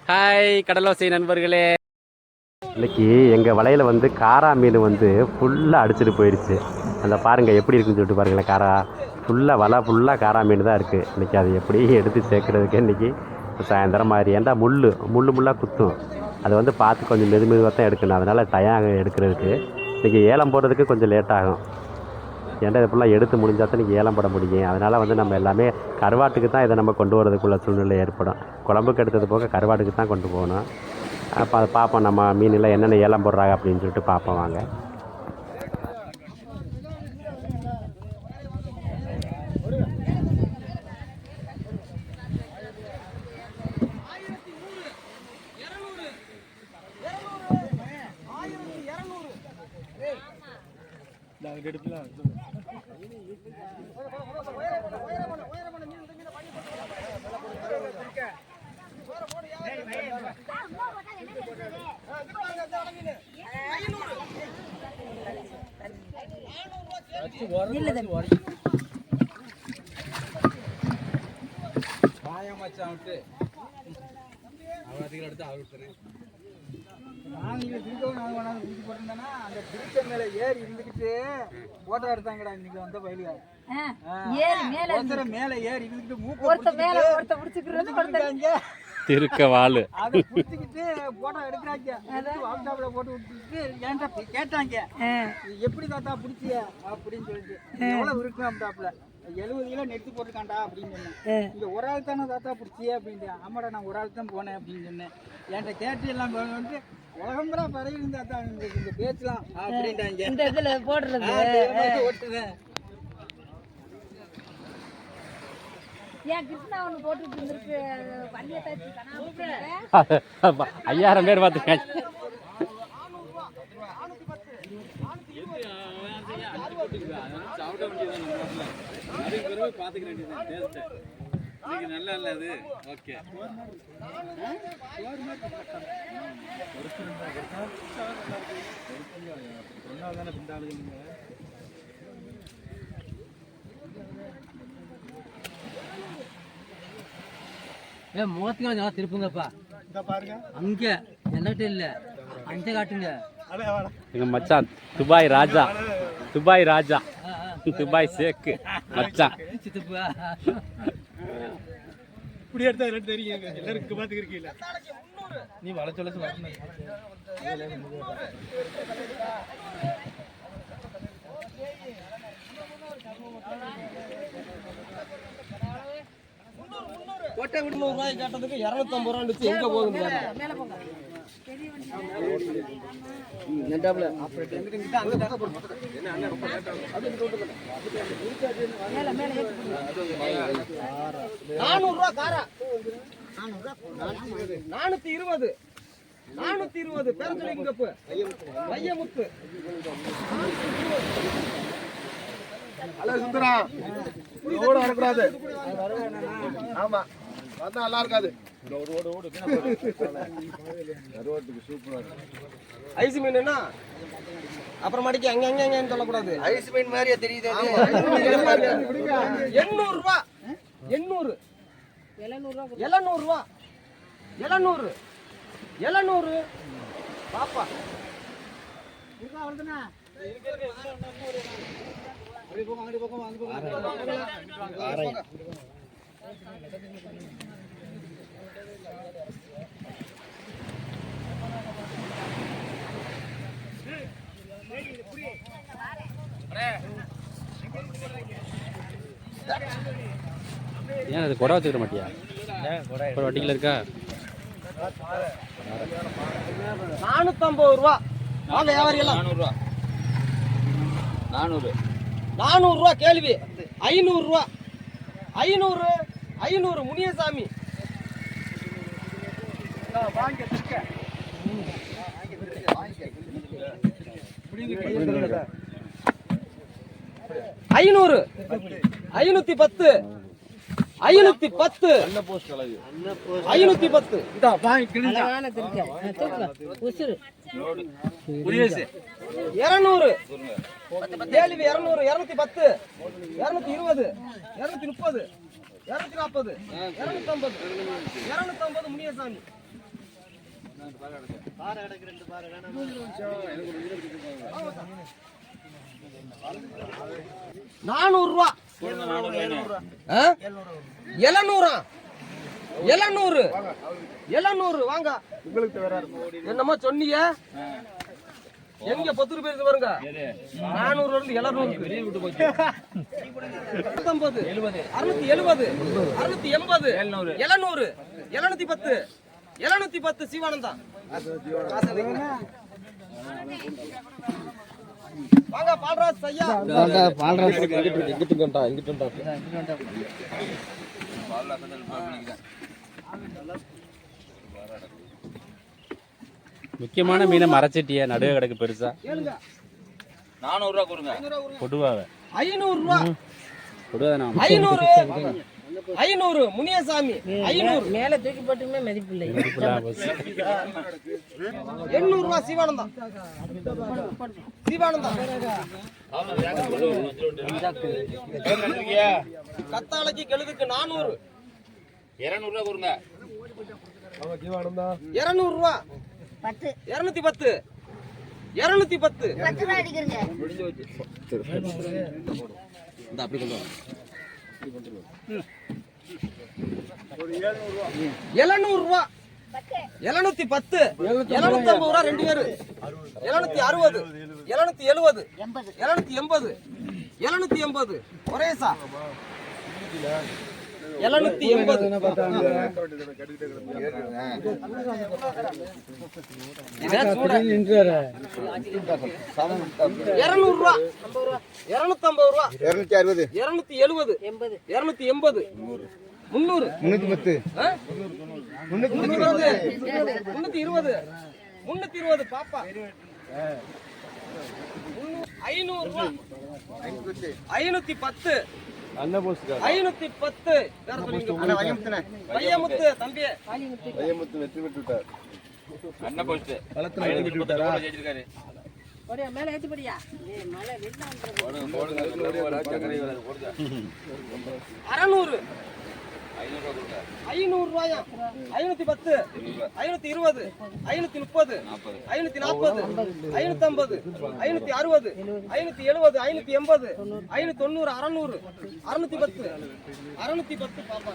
Hi கடலோசை நண்பர்களே, இன்னைக்கு எங்கள் வலையில் வந்து காரா மீன் வந்து ஃபுல்லாக அடிச்சுட்டு போயிடுச்சு. அந்த பாருங்கள் எப்படி இருக்குன்னு சொல்லிட்டு பாருங்களேன். காரா ஃபுல்லாக வலை ஃபுல்லாக காரா மீன் தான் இருக்குது. இன்றைக்கி அது எப்படி எடுத்து சேர்க்குறதுக்கு இன்றைக்கி சாயந்தரம் மாதிரி. ஏன்டா முள்ளாக குத்தும். அது வந்து பார்த்து கொஞ்சம் மெதுவாக தான் எடுக்கணும். அதனால் டயம் எடுக்கிறதுக்கு இன்றைக்கி ஏலம் போடுறதுக்கு கொஞ்சம் லேட் ஆகும். ஏன்டா இது ஃபுல்லாக எடுத்து முடிஞ்சால் தான் இன்றைக்கி ஏலம் போட முடியும். அதனால் வந்து நம்ம எல்லாமே கருவாட்டுக்கு தான் இதை நம்ம கொண்டு வரதுக்குள்ள சூழ்நிலை ஏற்படும். குழம்புக்கு எடுத்தது போக கருவாட்டுக்கு தான் கொண்டு போகணும். அப்போ அதை பார்ப்போம், நம்ம மீனில் என்னென்ன ஏலம் போடுறாங்க அப்படின்னு சொல்லிட்டு பார்ப்போம் வாங்க. அந்த பிரிச்ச மேல ஏறி இருந்துகிட்டு போட்டோ எடுத்தாங்கடா இன்னைக்கு வந்த பயிலுங்க. மேல ஏறி இருந்துகிட்டு திருக்க வாழு அதை புடிச்சுக்கிட்டு போட்டோ எடுக்கிறாங்க. வாட்ஸ்அப்ல போட்டு விட்டுட்டு ஏன்டா கேட்டாங்க, எப்படி தாத்தா பிடிச்சிய அப்படின்னு சொல்லிட்டு. எவ்வளவு இருக்குடாப்ல 70 கிலோ நெட்டு போட்டிருக்காண்டா அப்படின்னு சொன்னேன். இங்க ஒரு ஆள் தானே தாத்தா பிடிச்சிய அப்படின்னு. ஆமாடா நான் ஒரு ஆள் தான் போனேன் அப்படின்னு சொன்னேன். என்கிட்ட கேட்டு எல்லாம் வந்து உலகம்பரா பறவை இருந்தா இந்த பேச்சலாம் அப்படின்ட்டாங்க. இந்த இதுல போடுறது ஓட்டுவேன். ஐயாயிரம் பேர் பார்த்துருக்கேன். முகத்துக்கு நல்லா திருப்புங்கப்பா. அங்க என்னட்டு இல்ல அஞ்ச காட்டுங்க. எங்க மச்சான் துபாய் ராஜா, துபாய் ராஜா, துபாய் சேக்கு மச்சான். இப்படி எடுத்தா ரெண்டு தெரியுங்க. எல்லாரும் பாத்துக்கிறீங்களா நீ வள சொல்ல வரணும். கோட்டை விட்டு 100 ரூபாய் கேட்டதுக்கு 250 ரூபா இருந்துச்சு. எங்க போகுது நெட்டாப்ல ஆபரேட் எங்கிட்ட அங்க தக்க போடு. என்ன அண்ணா ரொம்ப லேட் ஆகும். அது டோட்டல் மேல மேல ஏத்து 400 ரூபாய் காரா. 420 420 பேரஞ்சலிங் கப்பு ஐயமுத்து. ஹலோ சுந்தரா, ஓட வரக்கூடாது. ஆமா வந்தா நல்லா இருக்காது. ஐஸ் மீன் என்ன அப்புறமாட்டிக்கு அங்க அங்க அங்கன்னு சொல்லக்கூடாது. ஐஸ் மீன் மாதிரியே தெரியுது. 800 ரூபாய் 800 700 ரூபாய் 700 700 பாப்பா இருக்கா வருதுனா. அடி போங்க அடி போங்க அங்க போங்க. ஏன் அது குறை வச்சுக்கிற மாட்டியா? ஒரு வட்டியில் இருக்கா? 450 ரூபா. வாங்க வியாபாரி எல்லாம் 400 ரூபா 400 ரூபா கேள்வி. 500 ரூபா 500 முனியசாமி. வாங்க திக்க 500 510 510 நல்ல போஸ்ட் கலவு 510 இதா வாங்கி கிழிஞ்சா 200 கேள்வி 200 210 220 230 240 250 250 முனியசாமி ₹400. 700 வாங்க. என்னமா சொன்னீங்க? எங்க 10 ரூபாய் இருக்கு பாருங்க. 400 இருந்து 700 வெளிய விட்டு போச்சு. 670 670 680 700 710 710 சிவானந்தா. வாங்க பால்ராஜ் ஐயா. பால்ராஜ் இங்கிட்டு முக்கியமான மீனை மறைச்சிட்டிய நடுவே கிடக்கு பெருசா. 400 ரூபா கொடுங்க. கொடுவாவ 500 ரூபா. கொடுவாத 500 முனியசாமி 500 மேல தூக்கி போட்டுமே மதிப்பு இல்லை. 800 ரூபா சிவானந்தா. கத்தாழைக்கு கெழுதுக்கு 400. 200 ரூபா கொடுங்க. 200 ரூபா. 10 210 210 10 ரூபாய் அடிக்கிறீங்க. இந்த அப்படி கொண்டு வா. 700 ரூபா. 710 750 ரூபா ரெண்டு பேரு. 760 770 780 780 ஒரேசா 780. இதான் சூட. 200 ரூபா. 250 ரூபா. 260 270 280 300 310 320 பாப்பா. 500 ரூபா. 510 510 பையமுத்து தம்பி. அண்ணன் போஸ்ட் ஜெயிச்சிருக்காரு. போடியா மேல ஏத்தி போடியா. ஏய் மலை வெள்ள வந்து 600 500 ரூபாயா. 510 520 530 540 550 560 570 580 590 600 610 610 பாப்பா.